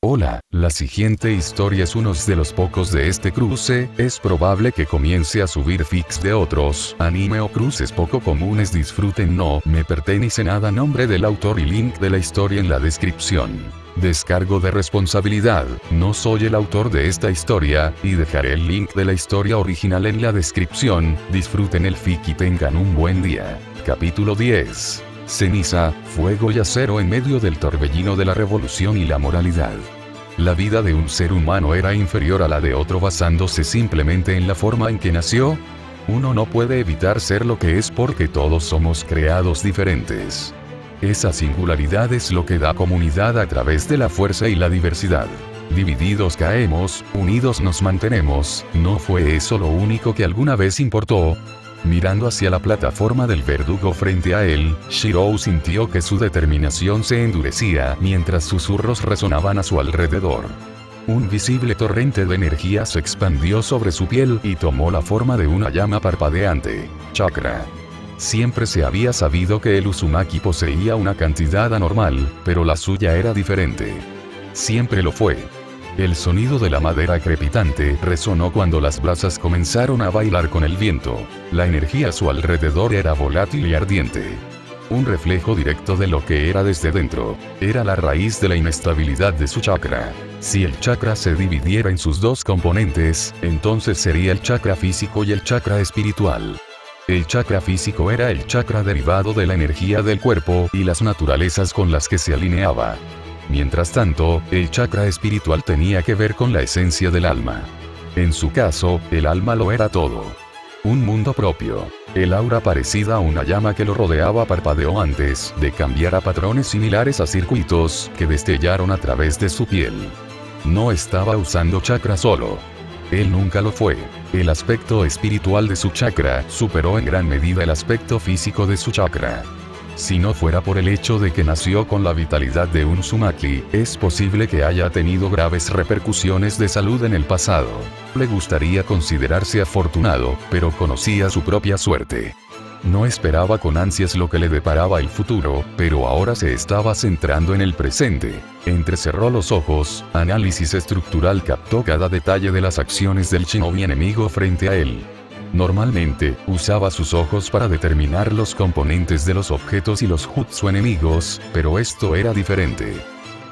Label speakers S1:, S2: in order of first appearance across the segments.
S1: Hola, la siguiente historia es uno de los pocos de este cruce, es probable que comience a subir fics de otros anime o cruces poco comunes. Disfruten, no me pertenece nada. Nombre del autor y link de la historia en la descripción. Descargo de responsabilidad, no soy el autor de esta historia, y dejaré el link de la historia original en la descripción. Disfruten el fic y tengan un buen día. Capítulo 10. Ceniza, fuego y acero en medio del torbellino de la revolución y la moralidad. La vida de un ser humano era inferior a la de otro basándose simplemente en la forma en que nació. Uno no puede evitar ser lo que es porque todos somos creados diferentes. Esa singularidad es lo que da comunidad a través de la fuerza y la diversidad. Divididos caemos, unidos nos mantenemos. ¿No fue eso lo único que alguna vez importó? Mirando hacia la plataforma del verdugo frente a él, Shirou sintió que su determinación se endurecía mientras susurros resonaban a su alrededor. Un visible torrente de energía se expandió sobre su piel y tomó la forma de una llama parpadeante. Chakra. Siempre se había sabido que el Uzumaki poseía una cantidad anormal, pero la suya era diferente. Siempre lo fue. El sonido de la madera crepitante resonó cuando las brasas comenzaron a bailar con el viento. La energía a su alrededor era volátil y ardiente. Un reflejo directo de lo que era desde dentro. Era la raíz de la inestabilidad de su chakra. Si el chakra se dividiera en sus dos componentes, entonces sería el chakra físico y el chakra espiritual. El chakra físico era el chakra derivado de la energía del cuerpo y las naturalezas con las que se alineaba. Mientras tanto, el chakra espiritual tenía que ver con la esencia del alma. En su caso, el alma lo era todo. Un mundo propio. El aura parecida a una llama que lo rodeaba parpadeó antes de cambiar a patrones similares a circuitos que destellaron a través de su piel. No estaba usando chakra solo. Él nunca lo fue. El aspecto espiritual de su chakra superó en gran medida el aspecto físico de su chakra. Si no fuera por el hecho de que nació con la vitalidad de un Uzumaki, es posible que haya tenido graves repercusiones de salud en el pasado. Le gustaría considerarse afortunado, pero conocía su propia suerte. No esperaba con ansias lo que le deparaba el futuro, pero ahora se estaba centrando en el presente. Entrecerró los ojos, análisis estructural captó cada detalle de las acciones del shinobi enemigo frente a él. Normalmente, usaba sus ojos para determinar los componentes de los objetos y los jutsu enemigos, pero esto era diferente.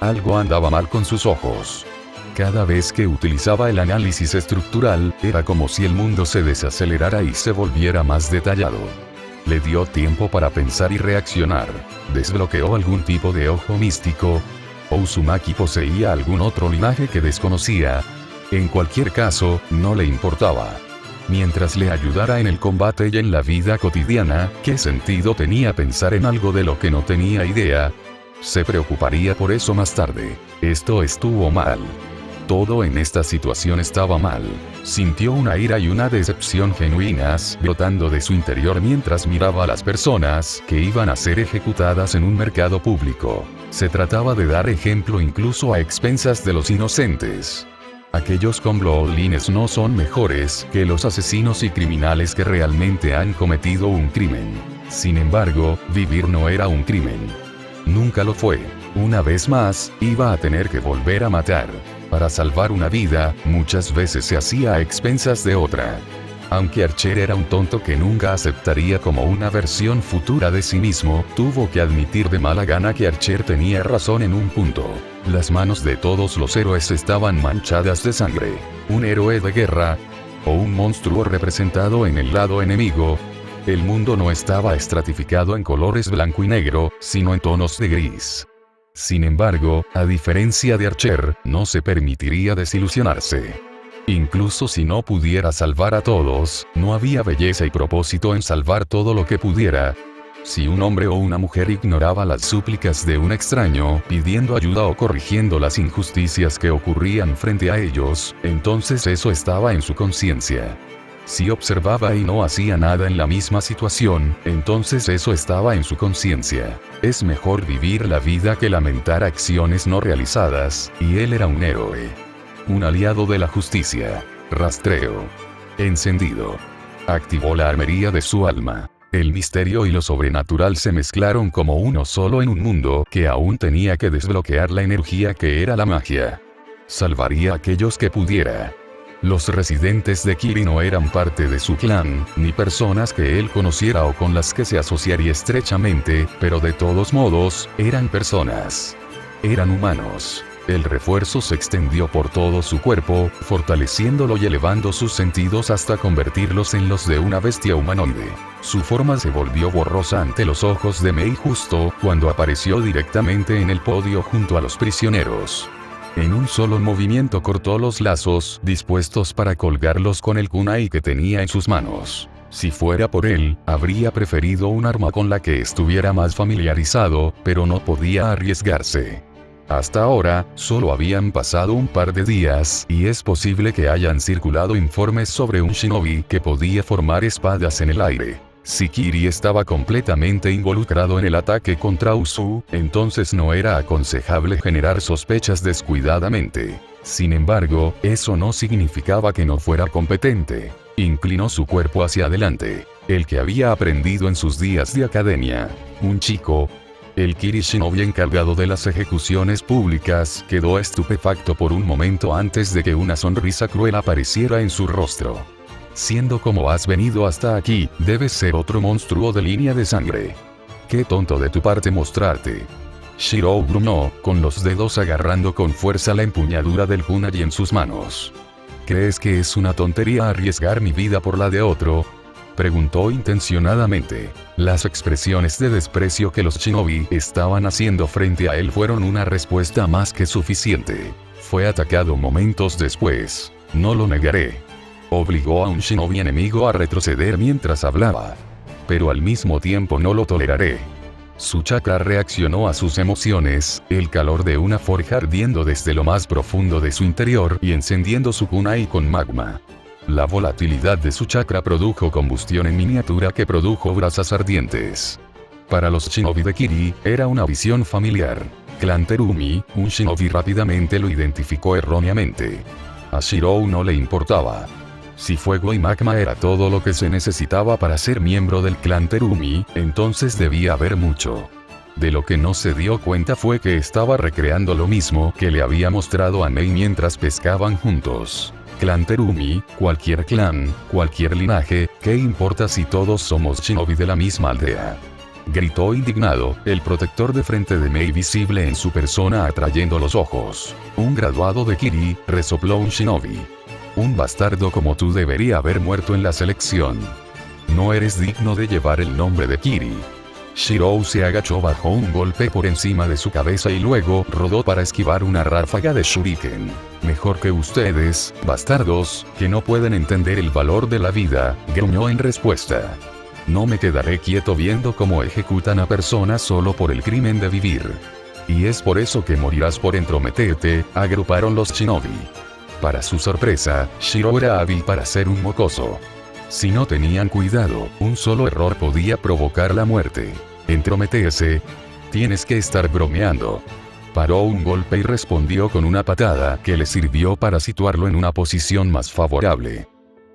S1: Algo andaba mal con sus ojos. Cada vez que utilizaba el análisis estructural, era como si el mundo se desacelerara y se volviera más detallado. Le dio tiempo para pensar y reaccionar. ¿Desbloqueó algún tipo de ojo místico? ¿O Uzumaki poseía algún otro linaje que desconocía? En cualquier caso, no le importaba. Mientras le ayudara en el combate y en la vida cotidiana, ¿qué sentido tenía pensar en algo de lo que no tenía idea? Se preocuparía por eso más tarde. Esto estuvo mal. Todo en esta situación estaba mal. Sintió una ira y una decepción genuinas brotando de su interior mientras miraba a las personas que iban a ser ejecutadas en un mercado público. Se trataba de dar ejemplo incluso a expensas de los inocentes. Aquellos con bloodlines no son mejores que los asesinos y criminales que realmente han cometido un crimen. Sin embargo, vivir no era un crimen. Nunca lo fue. Una vez más, iba a tener que volver a matar. Para salvar una vida, muchas veces se hacía a expensas de otra. Aunque Archer era un tonto que nunca aceptaría como una versión futura de sí mismo, tuvo que admitir de mala gana que Archer tenía razón en un punto. Las manos de todos los héroes estaban manchadas de sangre. Un héroe de guerra, o un monstruo representado en el lado enemigo. El mundo no estaba estratificado en colores blanco y negro, sino en tonos de gris. Sin embargo, a diferencia de Archer, no se permitiría desilusionarse. Incluso si no pudiera salvar a todos, no había belleza y propósito en salvar todo lo que pudiera. Si un hombre o una mujer ignoraba las súplicas de un extraño, pidiendo ayuda o corrigiendo las injusticias que ocurrían frente a ellos, entonces eso estaba en su conciencia. Si observaba y no hacía nada en la misma situación, entonces eso estaba en su conciencia. Es mejor vivir la vida que lamentar acciones no realizadas, y él era un héroe. Un aliado de la justicia. Rastreo. Encendido. Activó la armería de su alma. El misterio y lo sobrenatural se mezclaron como uno solo en un mundo que aún tenía que desbloquear la energía que era la magia. Salvaría a aquellos que pudiera. Los residentes de Kiri no eran parte de su clan, ni personas que él conociera o con las que se asociaría estrechamente, pero de todos modos, eran personas. Eran humanos. El refuerzo se extendió por todo su cuerpo, fortaleciéndolo y elevando sus sentidos hasta convertirlos en los de una bestia humanoide. Su forma se volvió borrosa ante los ojos de Mei justo cuando apareció directamente en el podio junto a los prisioneros. En un solo movimiento cortó los lazos, dispuestos para colgarlos con el kunai que tenía en sus manos. Si fuera por él, habría preferido un arma con la que estuviera más familiarizado, pero no podía arriesgarse. Hasta ahora, solo habían pasado un par de días, y es posible que hayan circulado informes sobre un shinobi que podía formar espadas en el aire. Si Kiri estaba completamente involucrado en el ataque contra Usu, entonces no era aconsejable generar sospechas descuidadamente. Sin embargo, eso no significaba que no fuera competente. Inclinó su cuerpo hacia adelante. El que había aprendido en sus días de academia. Un chico. El Kiri Shinobi encargado de las ejecuciones públicas quedó estupefacto por un momento antes de que una sonrisa cruel apareciera en su rostro. Siendo como has venido hasta aquí, debes ser otro monstruo de línea de sangre. Qué tonto de tu parte mostrarte. Shirou gruñó, con los dedos agarrando con fuerza la empuñadura del kunai en sus manos. ¿Crees que es una tontería arriesgar mi vida por la de otro? Preguntó intencionadamente. Las expresiones de desprecio que los shinobi estaban haciendo frente a él fueron una respuesta más que suficiente. Fue atacado momentos después. No lo negaré. Obligó a un shinobi enemigo a retroceder mientras hablaba. Pero al mismo tiempo no lo toleraré. Su chakra reaccionó a sus emociones, el calor de una forja ardiendo desde lo más profundo de su interior y encendiendo su kunai con magma. La volatilidad de su chakra produjo combustión en miniatura que produjo brasas ardientes. Para los shinobi de Kiri, era una visión familiar. Clan Terumi, un shinobi rápidamente lo identificó erróneamente. A Shirou no le importaba. Si fuego y magma era todo lo que se necesitaba para ser miembro del clan Terumi, entonces debía haber mucho. De lo que no se dio cuenta fue que estaba recreando lo mismo que le había mostrado a Mei mientras pescaban juntos. Clan Terumi, cualquier clan, cualquier linaje, ¿qué importa si todos somos shinobi de la misma aldea? Gritó indignado, el protector de frente de Mei visible en su persona atrayendo los ojos. Un graduado de Kiri, resopló un shinobi. Un bastardo como tú debería haber muerto en la selección. No eres digno de llevar el nombre de Kiri. Shirou se agachó bajo un golpe por encima de su cabeza y luego rodó para esquivar una ráfaga de shuriken. Mejor que ustedes, bastardos, que no pueden entender el valor de la vida, gruñó en respuesta. No me quedaré quieto viendo cómo ejecutan a personas solo por el crimen de vivir. Y es por eso que morirás por entrometerte, agruparon los shinobi. Para su sorpresa, Shirou era hábil para ser un mocoso. Si no tenían cuidado, un solo error podía provocar la muerte. ¿Entrometerse? Tienes que estar bromeando. Paró un golpe y respondió con una patada que le sirvió para situarlo en una posición más favorable.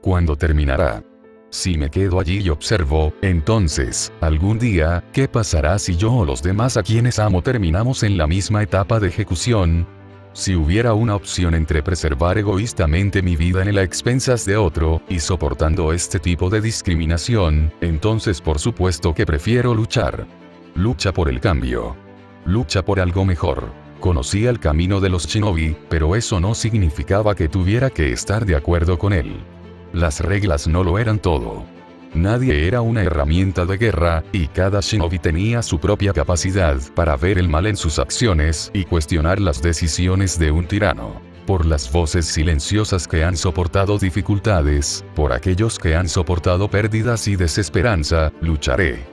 S1: ¿Cuándo terminará? Si me quedo allí y observo, entonces, algún día, ¿qué pasará si yo o los demás a quienes amo terminamos en la misma etapa de ejecución? Si hubiera una opción entre preservar egoístamente mi vida en las expensas de otro, y soportando este tipo de discriminación, entonces por supuesto que prefiero luchar. Lucha por el cambio. Lucha por algo mejor. Conocía el camino de los shinobi, pero eso no significaba que tuviera que estar de acuerdo con él. Las reglas no lo eran todo. Nadie era una herramienta de guerra, y cada shinobi tenía su propia capacidad para ver el mal en sus acciones y cuestionar las decisiones de un tirano. Por las voces silenciosas que han soportado dificultades, por aquellos que han soportado pérdidas y desesperanza, lucharé.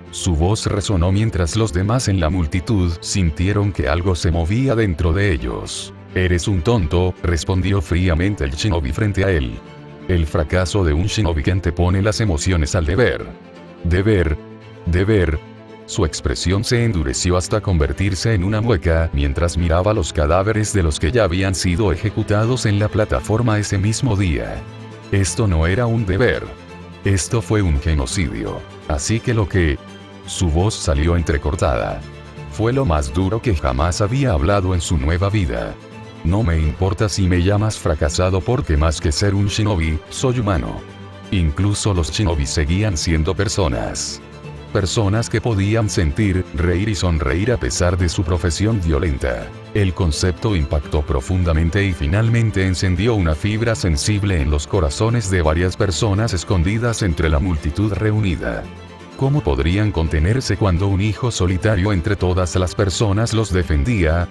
S1: Su voz resonó mientras los demás en la multitud sintieron que algo se movía dentro de ellos. Eres un tonto, respondió fríamente el shinobi frente a él. El fracaso de un shinobi que antepone las emociones al deber. Deber. Deber. Su expresión se endureció hasta convertirse en una mueca mientras miraba los cadáveres de los que ya habían sido ejecutados en la plataforma ese mismo día. Esto no era un deber. Esto fue un genocidio. Así que lo que... Su voz salió entrecortada. Fue lo más duro que jamás había hablado en su nueva vida. No me importa si me llamas fracasado porque más que ser un shinobi, soy humano. Incluso los shinobi seguían siendo personas. Personas que podían sentir, reír y sonreír a pesar de su profesión violenta. El concepto impactó profundamente y finalmente encendió una fibra sensible en los corazones de varias personas escondidas entre la multitud reunida. ¿Cómo podrían contenerse cuando un hijo solitario entre todas las personas los defendía?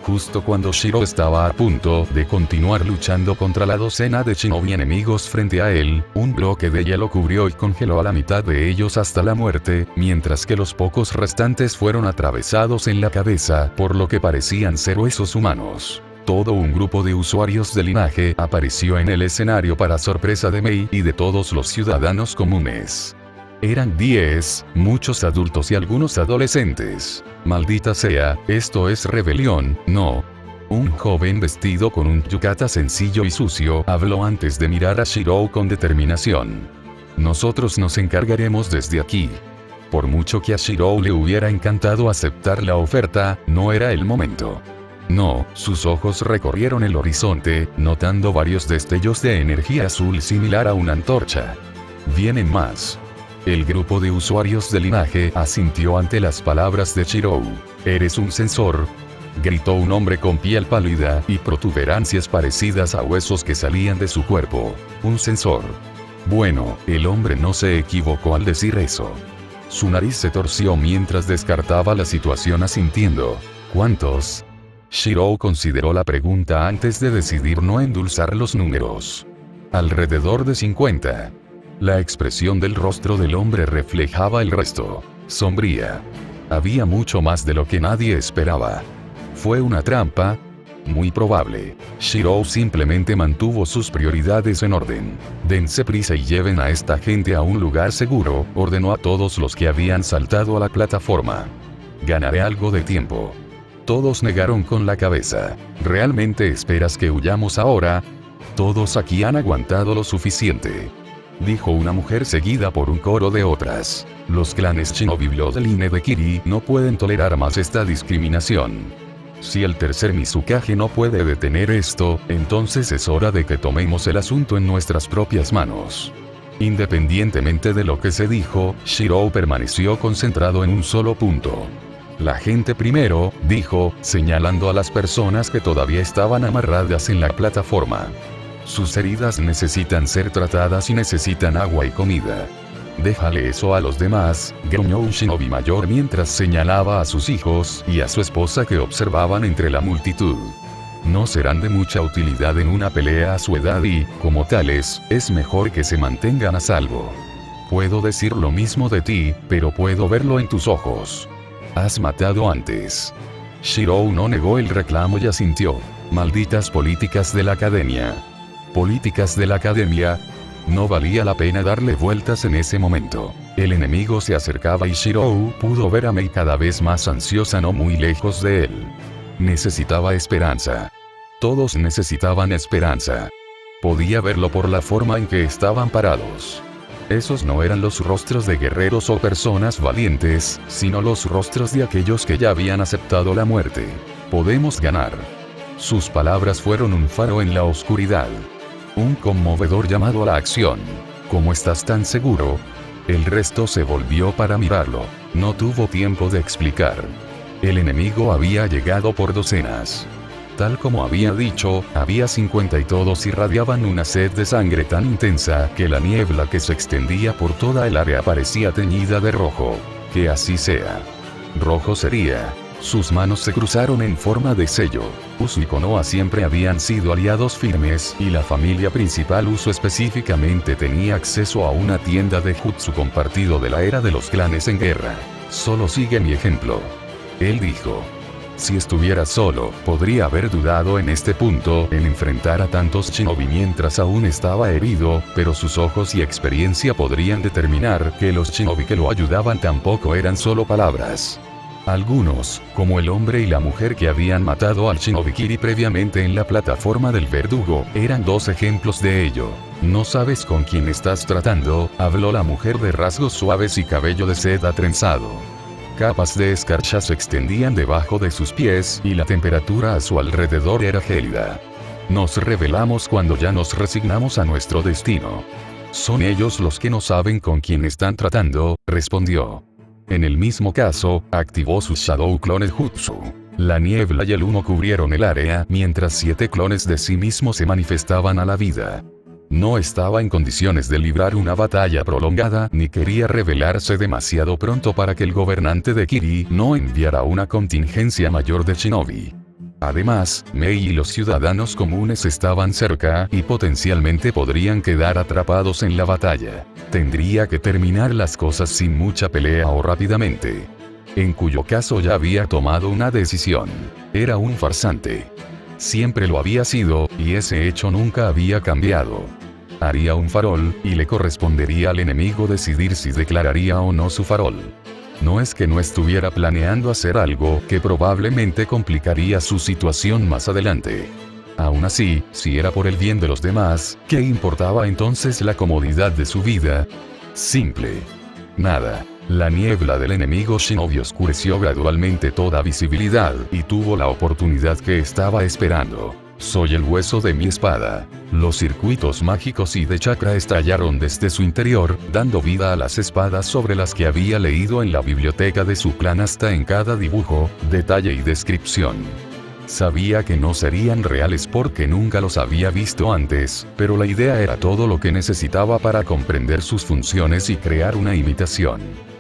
S1: Justo cuando Shiro estaba a punto de continuar luchando contra la docena de shinobi enemigos frente a él, un bloque de hielo cubrió y congeló a la mitad de ellos hasta la muerte, mientras que los pocos restantes fueron atravesados en la cabeza por lo que parecían ser huesos humanos. Todo un grupo de usuarios del linaje apareció en el escenario para sorpresa de Mei y de todos los ciudadanos comunes. Eran 10, muchos adultos y algunos adolescentes. Maldita sea, esto es rebelión, ¿no? Un joven vestido con un yukata sencillo y sucio habló antes de mirar a Shiro con determinación. Nosotros nos encargaremos desde aquí. Por mucho que a Shiro le hubiera encantado aceptar la oferta, no era el momento. No, sus ojos recorrieron el horizonte, notando varios destellos de energía azul similar a una antorcha. Vienen más. El grupo de usuarios del linaje asintió ante las palabras de Shiro. ¿Eres un sensor?, gritó un hombre con piel pálida y protuberancias parecidas a huesos que salían de su cuerpo. ¿Un sensor? Bueno, el hombre no se equivocó al decir eso. Su nariz se torció mientras descartaba la situación asintiendo. ¿Cuántos? Shiro consideró la pregunta antes de decidir no endulzar los números. Alrededor de 50. La expresión del rostro del hombre reflejaba el resto. Sombría. Había mucho más de lo que nadie esperaba. ¿Fue una trampa? Muy probable. Shiro simplemente mantuvo sus prioridades en orden. Dense prisa y lleven a esta gente a un lugar seguro, ordenó a todos los que habían saltado a la plataforma. Ganaré algo de tiempo. Todos negaron con la cabeza. ¿Realmente esperas que huyamos ahora? Todos aquí han aguantado lo suficiente, dijo una mujer seguida por un coro de otras. Los clanes Shinobi Blood Line de Kiri no pueden tolerar más esta discriminación. Si el tercer Mizukage no puede detener esto, entonces es hora de que tomemos el asunto en nuestras propias manos. Independientemente de lo que se dijo, Shiro permaneció concentrado en un solo punto. La gente primero, dijo, señalando a las personas que todavía estaban amarradas en la plataforma. Sus heridas necesitan ser tratadas y necesitan agua y comida. Déjale eso a los demás, gruñó un shinobi mayor mientras señalaba a sus hijos y a su esposa que observaban entre la multitud. No serán de mucha utilidad en una pelea a su edad y, como tales, es mejor que se mantengan a salvo. Puedo decir lo mismo de ti, pero puedo verlo en tus ojos. Has matado antes. Shiro no negó el reclamo y asintió. Malditas políticas de la academia. Políticas de la academia. No valía la pena darle vueltas en ese momento. El enemigo se acercaba y Shiro pudo ver a Mei cada vez más ansiosa no muy lejos de él. Necesitaba esperanza. Todos necesitaban esperanza. Podía verlo por la forma en que estaban parados. Esos no eran los rostros de guerreros o personas valientes, sino los rostros de aquellos que ya habían aceptado la muerte. Podemos ganar. Sus palabras fueron un faro en la oscuridad. Un conmovedor llamado a la acción. ¿Cómo estás tan seguro? El resto se volvió para mirarlo. No tuvo tiempo de explicar. El enemigo había llegado por docenas. Tal como había dicho, había 50 y todos irradiaban una sed de sangre tan intensa que la niebla que se extendía por toda el área parecía teñida de rojo. Que así sea. Rojo sería. Sus manos se cruzaron en forma de sello. Usu y Konoha siempre habían sido aliados firmes y la familia principal Usu específicamente tenía acceso a una tienda de jutsu compartido de la era de los clanes en guerra. Solo sigue mi ejemplo. Él dijo. Si estuviera solo, podría haber dudado en este punto en enfrentar a tantos shinobi mientras aún estaba herido, pero sus ojos y experiencia podrían determinar que los shinobi que lo ayudaban tampoco eran solo palabras. Algunos, como el hombre y la mujer que habían matado al shinobi Kiri previamente en la plataforma del verdugo, eran dos ejemplos de ello. No sabes con quién estás tratando, habló la mujer de rasgos suaves y cabello de seda trenzado. capas de escarcha se extendían debajo de sus pies y la temperatura a su alrededor era gélida. Nos rebelamos cuando ya nos resignamos a nuestro destino. Son ellos los que no saben con quién están tratando, respondió. En el mismo caso, activó su Shadow Clone Jutsu. La niebla y el humo cubrieron el área mientras 7 clones de sí mismo se manifestaban a la vida. No estaba en condiciones de librar una batalla prolongada ni quería revelarse demasiado pronto para que el gobernante de Kiri no enviara una contingencia mayor de shinobi. Además, Mei y los ciudadanos comunes estaban cerca y potencialmente podrían quedar atrapados en la batalla. Tendría que terminar las cosas sin mucha pelea o rápidamente. En cuyo caso ya había tomado una decisión. Era un farsante. Siempre lo había sido, y ese hecho nunca había cambiado. Haría un farol, y le correspondería al enemigo decidir si declararía o no su farol. No es que no estuviera planeando hacer algo que probablemente complicaría su situación más adelante. Aún así, si era por el bien de los demás, ¿qué importaba entonces la comodidad de su vida? Simple. Nada. La niebla del enemigo shinobi oscureció gradualmente toda visibilidad y tuvo la oportunidad que estaba esperando. Soy el hueso de mi espada. Los circuitos mágicos y de chakra estallaron desde su interior, dando vida a las espadas sobre las que había leído en la biblioteca de su clan hasta en cada dibujo, detalle y descripción. Sabía que no serían reales porque nunca los había visto antes, pero la idea era todo lo que necesitaba para comprender sus funciones y crear una imitación.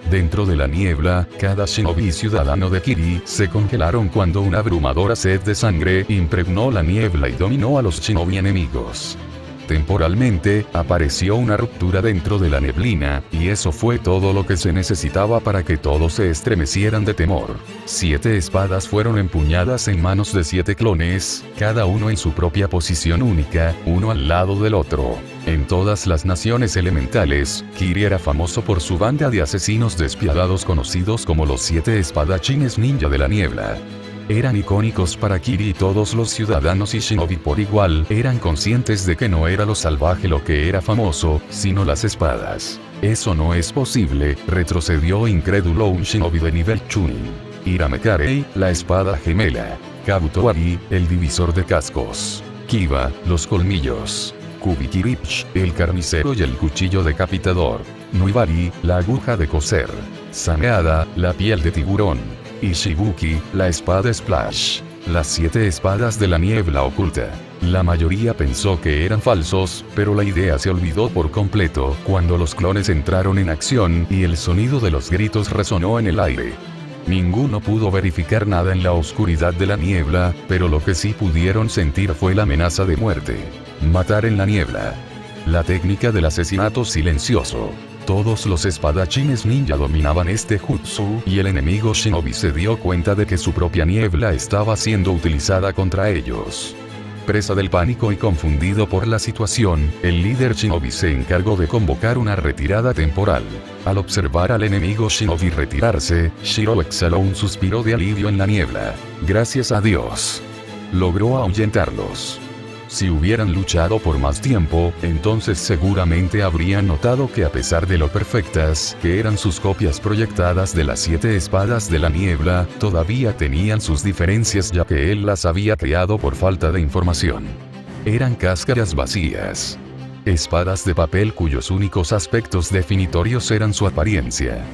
S1: Dentro de la niebla, cada shinobi y ciudadano de Kiri se congelaron cuando una abrumadora sed de sangre impregnó la niebla y dominó a los shinobi enemigos. Temporalmente, apareció una ruptura dentro de la neblina, y eso fue todo lo que se necesitaba para que todos se estremecieran de temor. 7 espadas fueron empuñadas en manos de 7 clones, cada uno en su propia posición única, uno al lado del otro. En todas las naciones elementales, Kiri era famoso por su banda de asesinos despiadados conocidos como los 7 espadachines ninja de la niebla. Eran icónicos para Kiri y todos los ciudadanos y shinobi por igual eran conscientes de que no era lo salvaje lo que era famoso, sino las espadas. Eso no es posible, retrocedió incrédulo un shinobi de nivel Chunin. Iramekarei, la espada gemela. Kabuto-Ari, el divisor de cascos. Kiba, los colmillos. Kubikirich, el carnicero y el cuchillo decapitador. Nuibari, la aguja de coser. Saneada, la piel de tiburón. Y Shibuki, la espada Splash. Las 7 espadas de la niebla oculta. La mayoría pensó que eran falsos, pero la idea se olvidó por completo cuando los clones entraron en acción y el sonido de los gritos resonó en el aire. Ninguno pudo verificar nada en la oscuridad de la niebla, pero lo que sí pudieron sentir fue la amenaza de muerte. Matar en la niebla. La técnica del asesinato silencioso. Todos los espadachines ninja dominaban este jutsu y el enemigo shinobi se dio cuenta de que su propia niebla estaba siendo utilizada contra ellos. Presa del pánico y confundido por la situación, el líder shinobi se encargó de convocar una retirada temporal. Al observar al enemigo shinobi retirarse, Shiro exhaló un suspiro de alivio en la niebla. Gracias a Dios. Logró ahuyentarlos. Si hubieran luchado por más tiempo, entonces seguramente habrían notado que a pesar de lo perfectas que eran sus copias proyectadas de las 7 espadas de la niebla, todavía tenían sus diferencias ya que él las había creado por falta de información. Eran cáscaras vacías. Espadas de papel cuyos únicos aspectos definitorios eran su apariencia.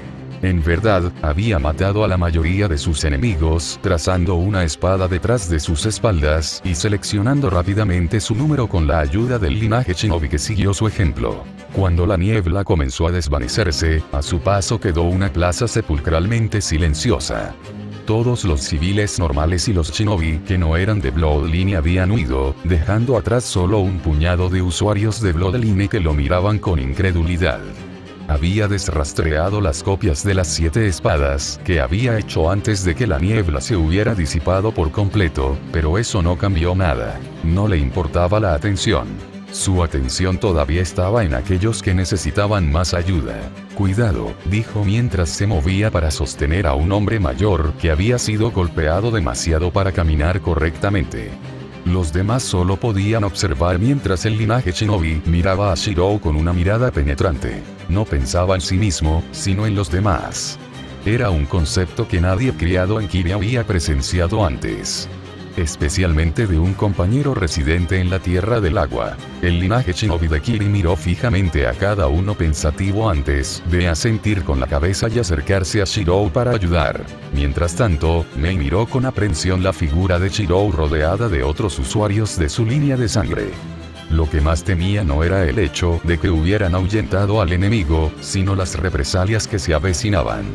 S1: En verdad, había matado a la mayoría de sus enemigos, trazando una espada detrás de sus espaldas y seleccionando rápidamente su número con la ayuda del linaje shinobi que siguió su ejemplo. Cuando la niebla comenzó a desvanecerse, a su paso quedó una plaza sepulcralmente silenciosa. Todos los civiles normales y los shinobi que no eran de Bloodline habían huido, dejando atrás solo un puñado de usuarios de Bloodline que lo miraban con incredulidad. Había desrastreado las copias de las 7 espadas que había hecho antes de que la niebla se hubiera disipado por completo, pero eso no cambió nada. No le importaba la atención. Su atención todavía estaba en aquellos que necesitaban más ayuda. Cuidado, dijo mientras se movía para sostener a un hombre mayor que había sido golpeado demasiado para caminar correctamente. Los demás solo podían observar mientras el linaje shinobi miraba a Shiro con una mirada penetrante. No pensaba en sí mismo, sino en los demás. Era un concepto que nadie criado en Kiri había presenciado antes. Especialmente de un compañero residente en la Tierra del Agua. El linaje shinobi de Kiri miró fijamente a cada uno pensativo antes de asentir con la cabeza y acercarse a Shirou para ayudar. Mientras tanto, Mei miró con aprensión la figura de Shirou rodeada de otros usuarios de su línea de sangre. Lo que más temía no era el hecho de que hubieran ahuyentado al enemigo, sino las represalias que se avecinaban.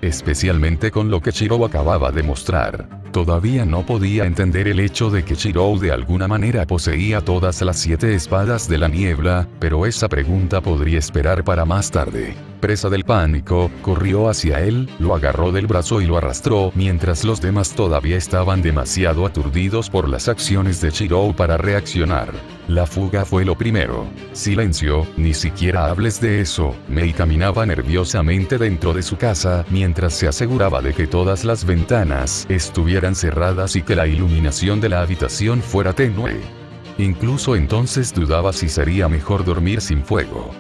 S1: Especialmente con lo que Shirou acababa de mostrar. Todavía no podía entender el hecho de que Shirou de alguna manera poseía todas las 7 espadas de la niebla, pero esa pregunta podría esperar para más tarde. Presa del pánico, corrió hacia él, lo agarró del brazo y lo arrastró, mientras los demás todavía estaban demasiado aturdidos por las acciones de Shirou para reaccionar. La fuga fue lo primero. Silencio, ni siquiera hables de eso. Mei caminaba nerviosamente dentro de su casa, mientras se aseguraba de que todas las ventanas estuvieran cerradas y que la iluminación de la habitación fuera tenue. Incluso entonces dudaba si sería mejor dormir sin fuego.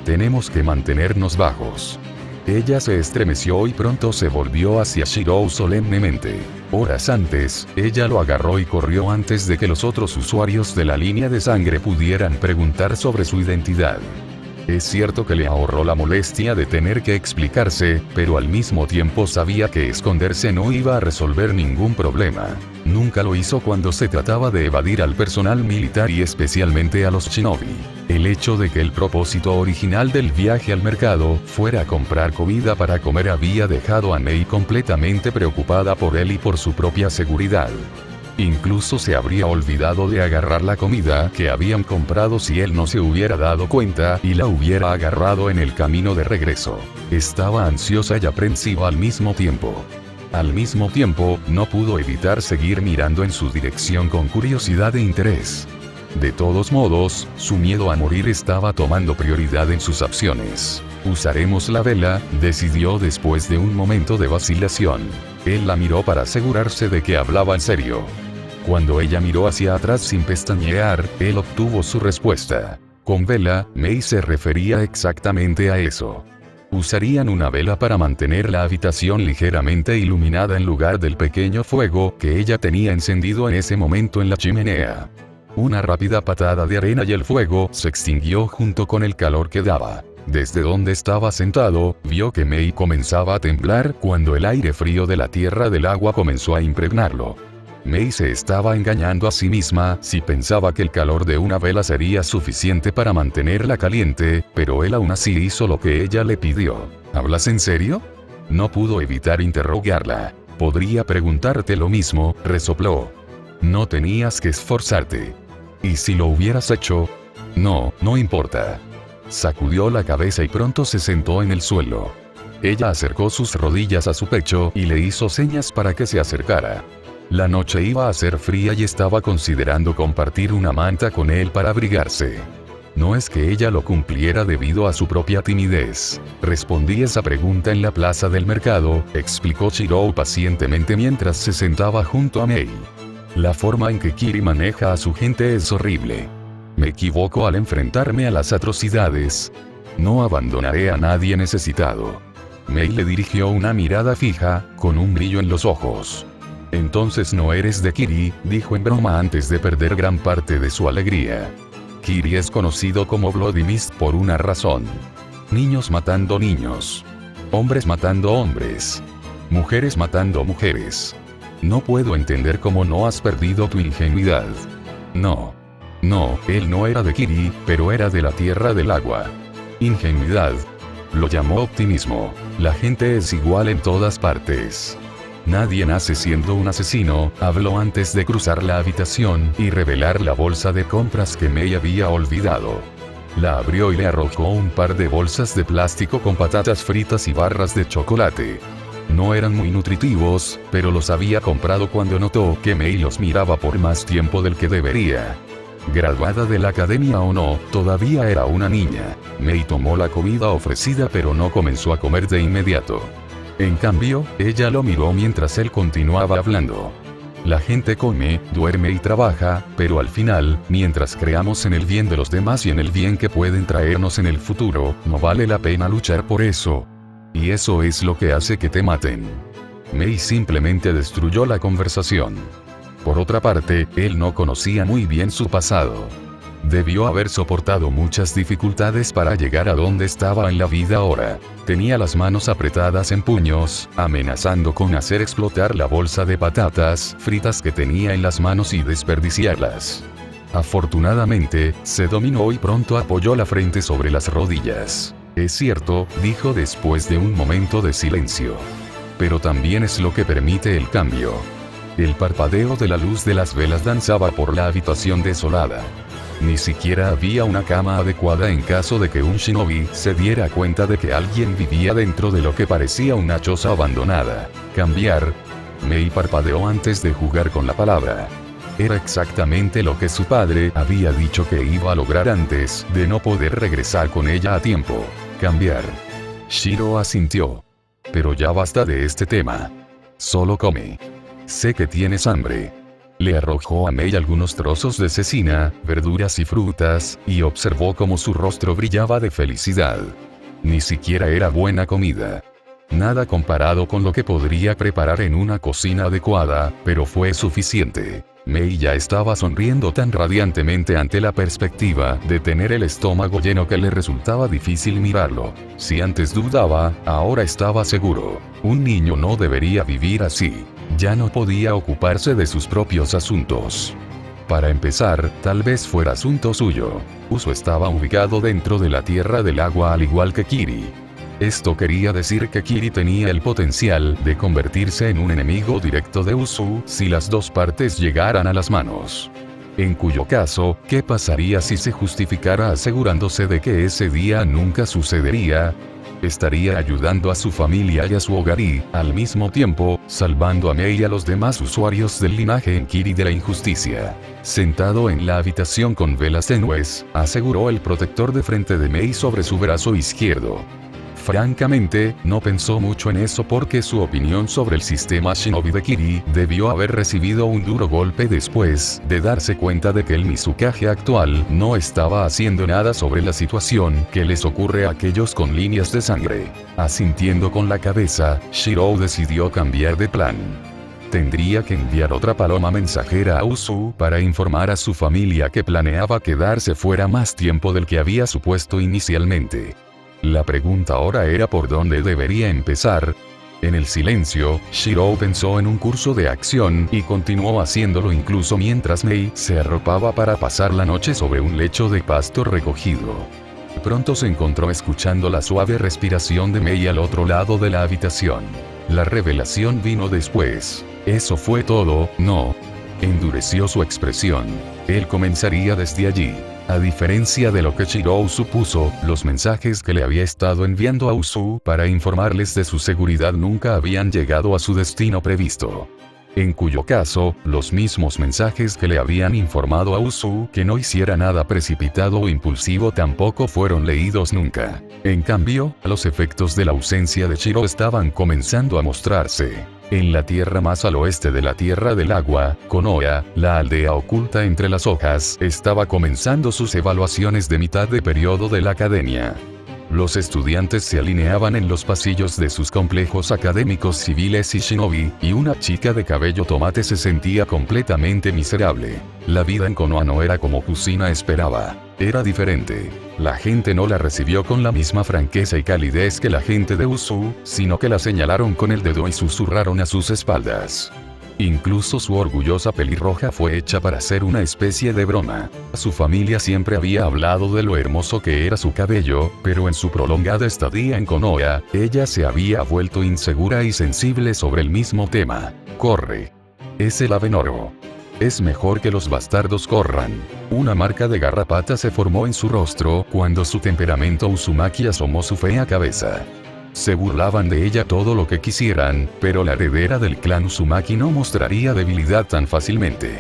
S1: Tenemos que mantenernos bajos. Ella se estremeció y pronto se volvió hacia Shirou solemnemente. Horas antes, ella lo agarró y corrió antes de que los otros usuarios de la línea de sangre pudieran preguntar sobre su identidad. Es cierto que le ahorró la molestia de tener que explicarse, pero al mismo tiempo sabía que esconderse no iba a resolver ningún problema. Nunca lo hizo cuando se trataba de evadir al personal militar y especialmente a los shinobi. El hecho de que el propósito original del viaje al mercado fuera comprar comida para comer había dejado a Mei completamente preocupada por él y por su propia seguridad. Incluso se habría olvidado de agarrar la comida que habían comprado si él no se hubiera dado cuenta y la hubiera agarrado en el camino de regreso. Estaba ansiosa y aprensiva al mismo tiempo. Al mismo tiempo, no pudo evitar seguir mirando en su dirección con curiosidad e interés. De todos modos, su miedo a morir estaba tomando prioridad en sus acciones. Usaremos la vela, decidió después de un momento de vacilación. Él la miró para asegurarse de que hablaba en serio. Cuando ella miró hacia atrás sin pestañear, él obtuvo su respuesta. Con vela, Mei se refería exactamente a eso. Usarían una vela para mantener la habitación ligeramente iluminada en lugar del pequeño fuego que ella tenía encendido en ese momento en la chimenea. Una rápida patada de arena y el fuego se extinguió junto con el calor que daba. Desde donde estaba sentado, vio que Mei comenzaba a temblar cuando el aire frío de la Tierra del Agua comenzó a impregnarlo. Mei se estaba engañando a sí misma si pensaba que el calor de una vela sería suficiente para mantenerla caliente, pero él aún así hizo lo que ella le pidió. ¿Hablas en serio? No pudo evitar interrogarla. Podría preguntarte lo mismo, resopló. No tenías que esforzarte. ¿Y si lo hubieras hecho? No, no importa. Sacudió la cabeza y pronto se sentó en el suelo. Ella acercó sus rodillas a su pecho y le hizo señas para que se acercara. La noche iba a ser fría y estaba considerando compartir una manta con él para abrigarse. No es que ella lo cumpliera debido a su propia timidez. Respondí esa pregunta en la plaza del mercado, explicó Shirou pacientemente mientras se sentaba junto a Mei. La forma en que Kiri maneja a su gente es horrible. Me equivoco al enfrentarme a las atrocidades. No abandonaré a nadie necesitado. Mei le dirigió una mirada fija, con un brillo en los ojos. Entonces no eres de Kiri, dijo en broma antes de perder gran parte de su alegría. Kiri es conocido como Bloody Mist por una razón. Niños matando niños. Hombres matando hombres. Mujeres matando mujeres. No puedo entender cómo no has perdido tu ingenuidad. No. No, él no era de Kiri, pero era de la Tierra del Agua. Ingenuidad. Lo llamó optimismo. La gente es igual en todas partes. Nadie nace siendo un asesino, habló antes de cruzar la habitación y revelar la bolsa de compras que Mei había olvidado. La abrió y le arrojó un par de bolsas de plástico con patatas fritas y barras de chocolate. No eran muy nutritivos, pero los había comprado cuando notó que Mei los miraba por más tiempo del que debería. Graduada de la academia o no, todavía era una niña. Mei tomó la comida ofrecida pero no comenzó a comer de inmediato. En cambio, ella lo miró mientras él continuaba hablando. La gente come, duerme y trabaja, pero al final, mientras creamos en el bien de los demás y en el bien que pueden traernos en el futuro, no vale la pena luchar por eso. Y eso es lo que hace que te maten. Mei simplemente destruyó la conversación. Por otra parte, él no conocía muy bien su pasado. Debió haber soportado muchas dificultades para llegar a donde estaba en la vida ahora. Tenía las manos apretadas en puños, amenazando con hacer explotar la bolsa de patatas fritas que tenía en las manos y desperdiciarlas. Afortunadamente, se dominó y pronto apoyó la frente sobre las rodillas. Es cierto, dijo después de un momento de silencio. Pero también es lo que permite el cambio. El parpadeo de la luz de las velas danzaba por la habitación desolada. Ni siquiera había una cama adecuada en caso de que un shinobi se diera cuenta de que alguien vivía dentro de lo que parecía una choza abandonada. Cambiar. Mei parpadeó antes de jugar con la palabra. Era exactamente lo que su padre había dicho que iba a lograr antes de no poder regresar con ella a tiempo. Cambiar. Shiro asintió. Pero ya basta de este tema. Solo come. Sé que tienes hambre. Le arrojó a Mei algunos trozos de cecina, verduras y frutas, y observó cómo su rostro brillaba de felicidad. Ni siquiera era buena comida. Nada comparado con lo que podría preparar en una cocina adecuada, pero fue suficiente. Mei ya estaba sonriendo tan radiantemente ante la perspectiva de tener el estómago lleno que le resultaba difícil mirarlo. Si antes dudaba, ahora estaba seguro. Un niño no debería vivir así. Ya no podía ocuparse de sus propios asuntos. Para empezar, tal vez fuera asunto suyo. Uso estaba ubicado dentro de la Tierra del Agua al igual que Kiri. Esto quería decir que Kiri tenía el potencial de convertirse en un enemigo directo de Usu si las dos partes llegaran a las manos. En cuyo caso, ¿qué pasaría si se justificara asegurándose de que ese día nunca sucedería? Estaría ayudando a su familia y a su hogar y, al mismo tiempo, salvando a Mei y a los demás usuarios del linaje en Kiri de la injusticia. Sentado en la habitación con velas tenues, aseguró el protector de frente de Mei sobre su brazo izquierdo. Francamente, no pensó mucho en eso porque su opinión sobre el sistema Shinobi de Kiri debió haber recibido un duro golpe después de darse cuenta de que el Mizukage actual no estaba haciendo nada sobre la situación que les ocurre a aquellos con líneas de sangre. Asintiendo con la cabeza, Shiro decidió cambiar de plan. Tendría que enviar otra paloma mensajera a Usu para informar a su familia que planeaba quedarse fuera más tiempo del que había supuesto inicialmente. La pregunta ahora era por dónde debería empezar. En el silencio, Shiro pensó en un curso de acción y continuó haciéndolo incluso mientras Mei se arropaba para pasar la noche sobre un lecho de pasto recogido. Pronto se encontró escuchando la suave respiración de Mei al otro lado de la habitación. La revelación vino después. Eso fue todo, ¿no? Endureció su expresión. Él comenzaría desde allí. A diferencia de lo que Shiro supuso, los mensajes que le había estado enviando a Usu para informarles de su seguridad nunca habían llegado a su destino previsto. En cuyo caso, los mismos mensajes que le habían informado a Usu que no hiciera nada precipitado o impulsivo tampoco fueron leídos nunca. En cambio, los efectos de la ausencia de Shiro estaban comenzando a mostrarse. En la tierra más al oeste de la Tierra del Agua, Konoha, la aldea oculta entre las hojas, estaba comenzando sus evaluaciones de mitad de periodo de la academia. Los estudiantes se alineaban en los pasillos de sus complejos académicos civiles y shinobi, y una chica de cabello tomate se sentía completamente miserable. La vida en Konoha no era como Kusina esperaba. Era diferente. La gente no la recibió con la misma franqueza y calidez que la gente de Usu, sino que la señalaron con el dedo y susurraron a sus espaldas. Incluso su orgullosa pelirroja fue hecha para ser una especie de broma. Su familia siempre había hablado de lo hermoso que era su cabello, pero en su prolongada estadía en Konoha, ella se había vuelto insegura y sensible sobre el mismo tema. Corre. Es el Avenoro. Es mejor que los bastardos corran. Una marca de garrapata se formó en su rostro cuando su temperamento Uzumaki asomó su fea cabeza. Se burlaban de ella todo lo que quisieran, pero la heredera del clan Uzumaki no mostraría debilidad tan fácilmente.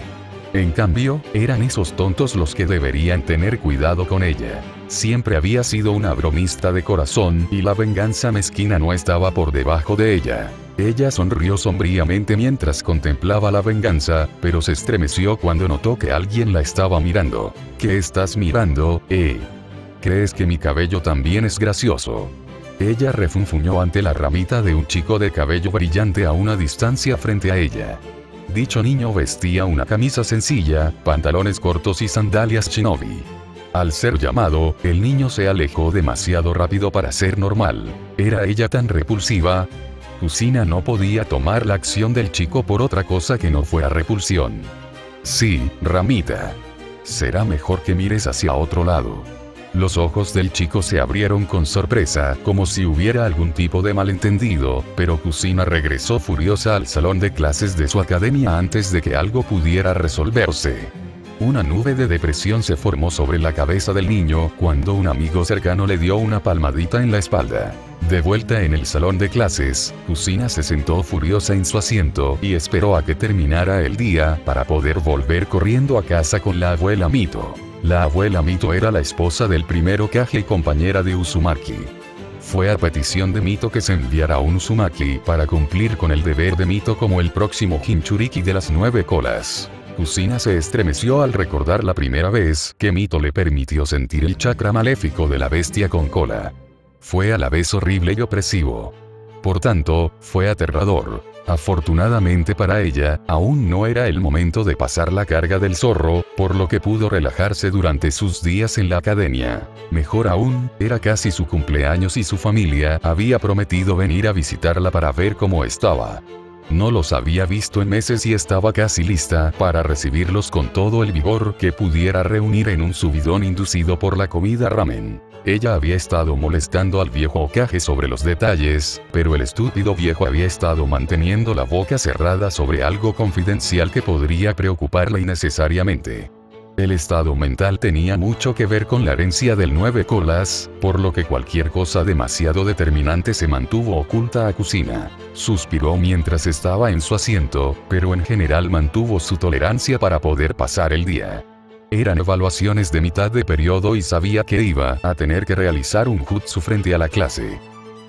S1: En cambio, eran esos tontos los que deberían tener cuidado con ella. Siempre había sido una bromista de corazón y la venganza mezquina no estaba por debajo de ella. Ella sonrió sombríamente mientras contemplaba la venganza, pero se estremeció cuando notó que alguien la estaba mirando. ¿Qué estás mirando, ¿Crees que mi cabello también es gracioso? Ella refunfuñó ante la ramita de un chico de cabello brillante a una distancia frente a ella. Dicho niño vestía una camisa sencilla, pantalones cortos y sandalias shinobi. Al ser llamado, el niño se alejó demasiado rápido para ser normal. ¿Era ella tan repulsiva? Kusina no podía tomar la acción del chico por otra cosa que no fuera repulsión. Sí, ramita. Será mejor que mires hacia otro lado. Los ojos del chico se abrieron con sorpresa, como si hubiera algún tipo de malentendido, pero Kusina regresó furiosa al salón de clases de su academia antes de que algo pudiera resolverse. Una nube de depresión se formó sobre la cabeza del niño cuando un amigo cercano le dio una palmadita en la espalda. De vuelta en el salón de clases, Kusina se sentó furiosa en su asiento y esperó a que terminara el día para poder volver corriendo a casa con la abuela Mito. La abuela Mito era la esposa del primer Hokage y compañera de Uzumaki. Fue a petición de Mito que se enviara a un Uzumaki para cumplir con el deber de Mito como el próximo Jinchuriki de las 9 colas. Kusina se estremeció al recordar la primera vez que Mito le permitió sentir el chakra maléfico de la bestia con cola. Fue a la vez horrible y opresivo. Por tanto, fue aterrador. Afortunadamente para ella, aún no era el momento de pasar la carga del zorro, por lo que pudo relajarse durante sus días en la academia. Mejor aún, era casi su cumpleaños y su familia había prometido venir a visitarla para ver cómo estaba. No los había visto en meses y estaba casi lista para recibirlos con todo el vigor que pudiera reunir en un subidón inducido por la comida ramen. Ella había estado molestando al viejo Hokage sobre los detalles, pero el estúpido viejo había estado manteniendo la boca cerrada sobre algo confidencial que podría preocuparla innecesariamente. El estado mental tenía mucho que ver con la herencia del 9 colas, por lo que cualquier cosa demasiado determinante se mantuvo oculta a Kusina. Suspiró mientras estaba en su asiento, pero en general mantuvo su tolerancia para poder pasar el día. Eran evaluaciones de mitad de periodo y sabía que iba a tener que realizar un jutsu frente a la clase.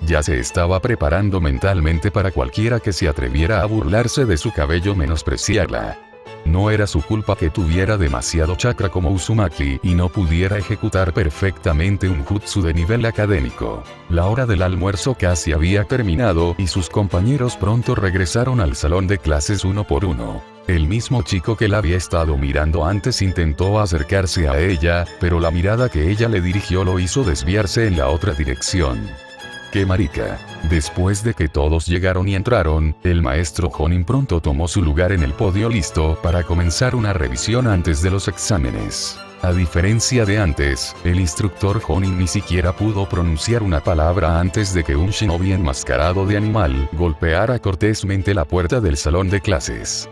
S1: Ya se estaba preparando mentalmente para cualquiera que se atreviera a burlarse de su cabello menospreciarla. No era su culpa que tuviera demasiado chakra como Uzumaki y no pudiera ejecutar perfectamente un jutsu de nivel académico. La hora del almuerzo casi había terminado y sus compañeros pronto regresaron al salón de clases uno por uno. El mismo chico que la había estado mirando antes intentó acercarse a ella, pero la mirada que ella le dirigió lo hizo desviarse en la otra dirección. ¡Qué marica! Después de que todos llegaron y entraron, el maestro Jonin pronto tomó su lugar en el podio listo para comenzar una revisión antes de los exámenes. A diferencia de antes, el instructor Jonin ni siquiera pudo pronunciar una palabra antes de que un shinobi enmascarado de animal golpeara cortésmente la puerta del salón de clases.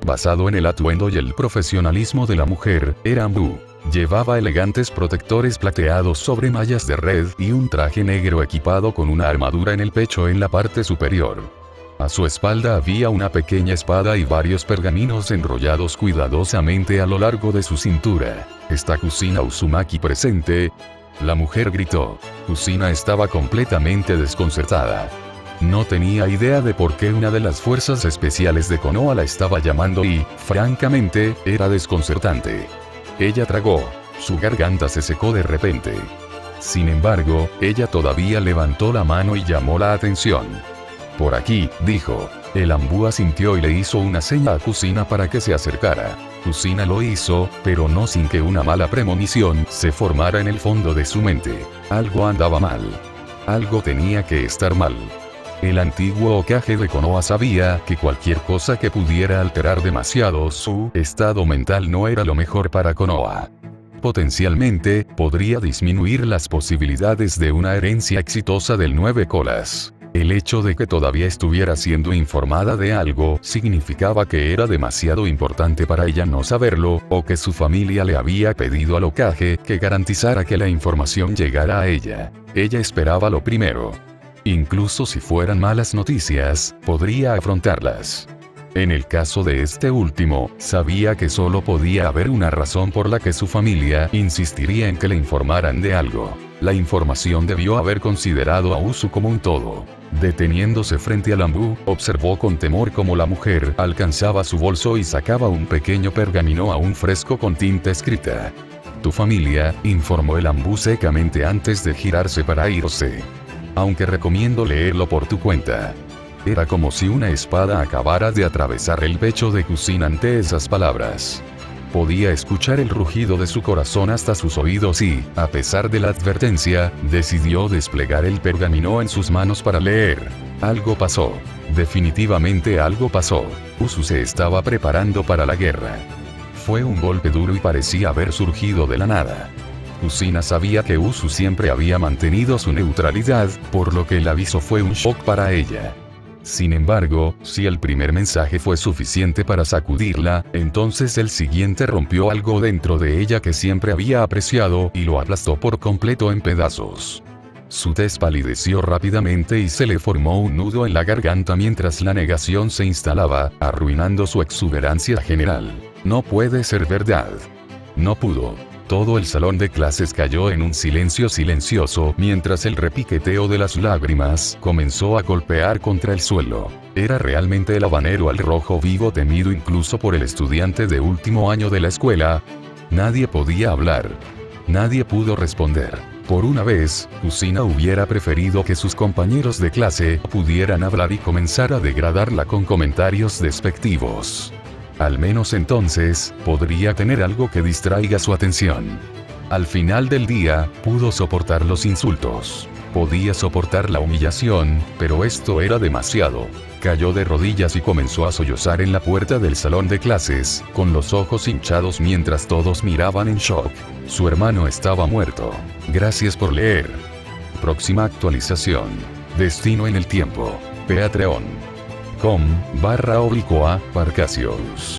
S1: Basado en el atuendo y el profesionalismo de la mujer, era Mu. Llevaba elegantes protectores plateados sobre mallas de red y un traje negro equipado con una armadura en el pecho en la parte superior. A su espalda había una pequeña espada y varios pergaminos enrollados cuidadosamente a lo largo de su cintura. ¿Está Kusina Uzumaki presente? La mujer gritó. Kusina estaba completamente desconcertada. No tenía idea de por qué una de las fuerzas especiales de Konoha la estaba llamando y, francamente, era desconcertante. Ella tragó. Su garganta se secó de repente. Sin embargo, ella todavía levantó la mano y llamó la atención. Por aquí, dijo. El Anbu asintió y le hizo una seña a Kusina para que se acercara. Kusina lo hizo, pero no sin que una mala premonición se formara en el fondo de su mente. Algo andaba mal. Algo tenía que estar mal. El antiguo Hokage de Konoha sabía que cualquier cosa que pudiera alterar demasiado su estado mental no era lo mejor para Konoha. Potencialmente, podría disminuir las posibilidades de una herencia exitosa del 9 colas. El hecho de que todavía estuviera siendo informada de algo significaba que era demasiado importante para ella no saberlo, o que su familia le había pedido al Hokage que garantizara que la información llegara a ella. Ella esperaba lo primero. Incluso si fueran malas noticias, podría afrontarlas. En el caso de este último, sabía que solo podía haber una razón por la que su familia insistiría en que le informaran de algo. La información debió haber considerado a Usu como un todo. Deteniéndose frente al Anbu, observó con temor cómo la mujer alcanzaba su bolso y sacaba un pequeño pergamino aún fresco con tinta escrita. Tu familia, informó el Anbu secamente antes de girarse para irse. aunque recomiendo leerlo por tu cuenta. Era como si una espada acabara de atravesar el pecho de Kusin ante esas palabras. Podía escuchar el rugido de su corazón hasta sus oídos y, a pesar de la advertencia, decidió desplegar el pergamino en sus manos para leer. Algo pasó. Definitivamente algo pasó. Usu se estaba preparando para la guerra. Fue un golpe duro y parecía haber surgido de la nada. Kusina sabía que Usu siempre había mantenido su neutralidad, por lo que el aviso fue un shock para ella. Sin embargo, si el primer mensaje fue suficiente para sacudirla, entonces el siguiente rompió algo dentro de ella que siempre había apreciado y lo aplastó por completo en pedazos. Su tez palideció rápidamente y se le formó un nudo en la garganta mientras la negación se instalaba, arruinando su exuberancia general. No puede ser verdad. No pudo. Todo el salón de clases cayó en un silencio silencioso mientras el repiqueteo de las lágrimas comenzó a golpear contra el suelo. Era realmente el habanero al rojo vivo temido incluso por el estudiante de último año de la escuela. Nadie podía hablar. Nadie pudo responder. Por una vez, Kusina hubiera preferido que sus compañeros de clase pudieran hablar y comenzar a degradarla con comentarios despectivos. Al menos entonces, podría tener algo que distraiga su atención. Al final del día, pudo soportar los insultos. Podía soportar la humillación, pero esto era demasiado. Cayó de rodillas y comenzó a sollozar en la puerta del salón de clases, con los ojos hinchados mientras todos miraban en shock. Su hermano estaba muerto. Gracias por leer. Próxima actualización. Destino en el tiempo. Patreon.com/Parcasius